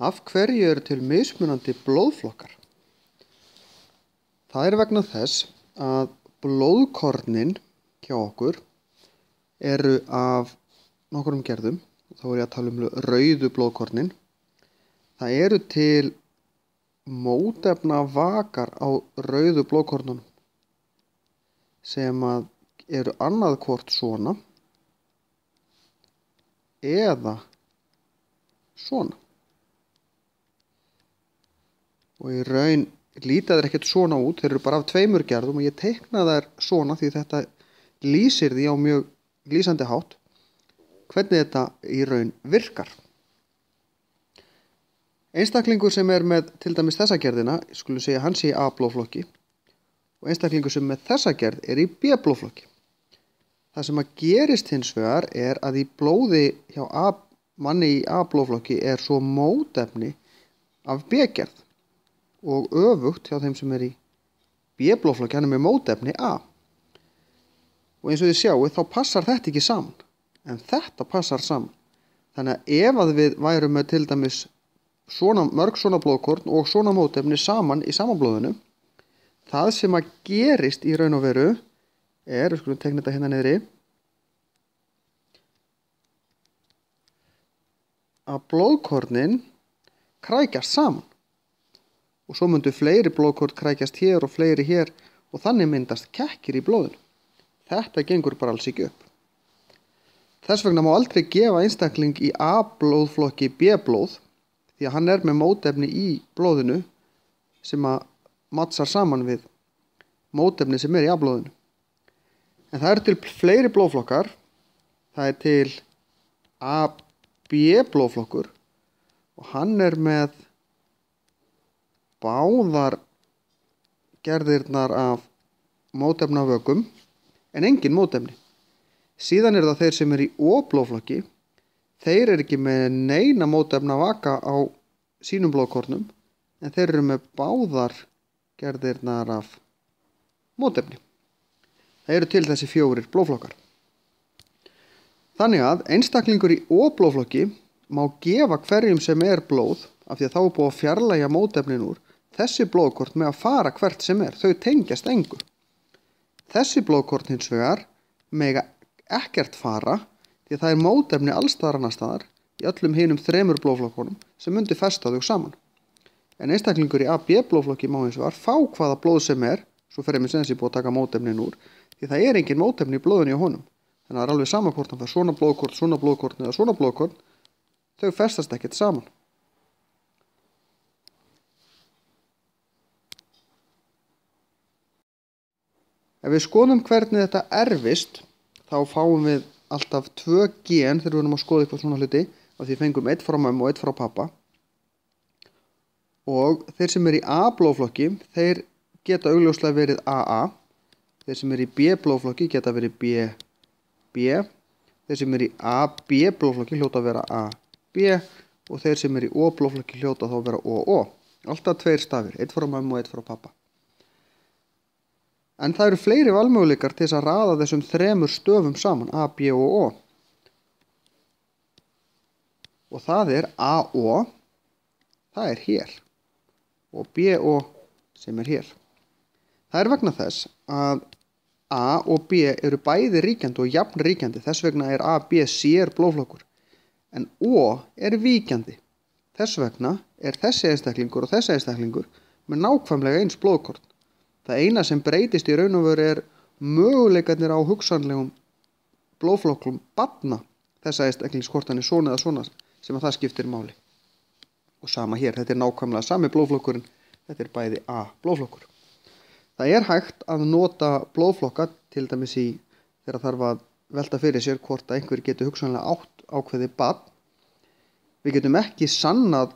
Af hverju eru til mismunandi blóðflokkar? Það er vegna þess að blóðkornin hjá okkur eru af nokkrum gerðum. Þá er ég að tala um rauðu blóðkornin. Það eru til mótefnavakar á rauðu blóðkornunum sem eru annað hvort svona eða svona. Og í raun líta þeir ekkert svona út, þeir eru bara af tveimur gerðum og ég teikna þær svona því þetta lýsir því á mjög lýsandi hátt hvernig þetta í raun virkar. Einstaklingur sem er með til dæmis þessa gerðina, skulum segja hann sé í A-blóðflokki og einstaklingur sem með þessa gerð er í B-blóðflokki. Það sem gerist hins vegar er að í blóði hjá manni í A-blóðflokki er svo mótefni af B-gerð og öfugt hjá þeim sem er í B-blóðflokki, hann er með mótefni A. Og eins og þið sjáu þá passar þetta ekki saman, en þetta passar saman. Þannig að ef að við værum með til dæmis mörg svona blóðkorn og svona mótefni saman í sama blóðinu, það sem gerist í raun og veru við skulum tekna þetta hérna niðri, að blóðkornin krækjast saman. Og svo myndu fleiri blóðkorn krækjast hér og fleiri hér og þannig myndast kekkir í blóðinu. Þetta gengur bara alls ekki upp. Þess vegna má aldrei gefa einstakling í A-blóðflokki B-blóð því að hann er með mótefni í blóðinu sem mattsar saman við mótefni sem er í A-blóðinu. En það eru til fleiri blóðflokkar. Það er til AB-blóðflokkur og hann er með báðar gerðirnar af mótefnavökum en engin mótefni. Síðan er það þeir sem er í O-blóðflokki. Þeir eru ekki með neina mótefnavaka á sínum blóðkornum en þeir eru með báðar gerðirnar af mótefni. Það eru til þessi 4 blóðflokkar. Þannig að einstaklingur í O-blóðflokki má gefa hverjum sem er blóð af því að þá er búið að fjarlægja mótefnin úr. Þessi blóðkort með að fara hvert sem er, þau tengjast engu. Þessi blóðkort hins vegar mega ekkert fara því að það er mótefni allstaðar annars staðar í öllum hinum 3 blóðflokkunum sem myndi festa þau saman. En einstaklingur í AB-blóðflokki má hins vegar fá hvaða blóð sem er, svo fremur sem þessi búið að taka mótefnin úr, því það er engin mótefni í blóðinu í honum. Þannig að það er alveg sama hvort hann fær svona blóðkort eða svona blóðkort, þau festast ekkert saman. Ef við skoðum hvernig þetta erfist, þá fáum við alltaf 2 gen þegar við erum að skoða eitthvað svona hluti, af því fengum 1 frá mömmu og 1 frá pappa. Og þeir sem er í A-blóðflokki, þeir geta augljóslega verið AA. Þeir sem er í B-blóðflokki geta verið BB. Þeir sem er í AB-blóðflokki hljóta að vera AB og þeir sem er í O-blóðflokki hljóta þá að vera OO. Alltaf 2 stafir, 1 frá mömmu og 1 frá pappa. En það eru fleiri valmöguleikar til þess að raða þessum 3 stöfum saman, A, B og O. Og það er AO, það er hér, og BO sem er hér. Það er vegna þess að A og B eru bæði ríkjandi og jafn ríkjandi, þess vegna er AB sér blóðflokkur. En O er víkjandi, þess vegna er þessi einstaklingur og þessi einstaklingur með nákvæmlega eins blóðkorn. Það eina sem breytist í raun og veru er möguleikarnir á hugsanlegum blóðflokkum barna þessa einstaklings hvort hann er svona eða svona sem að það skiptir máli. Og sama hér, þetta er nákvæmlega sami blóðflokkurinn, þetta er bæði A-blóðflokkur. Það er hægt að nota blóðflokka til dæmis í þegar þarf að velta fyrir sér hvort að einhver getur hugsanlega átt ákveðið barn. Við getum ekki sannað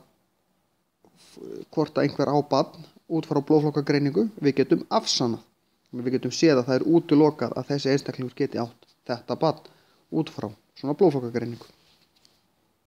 hvort að einhver á barn út frá blóðflokkagreiningu, við getum afsannað. Við getum séð að það er útilokað að þessi einstaklingur geti átt þetta barn út frá svona blóðflokkagreiningu.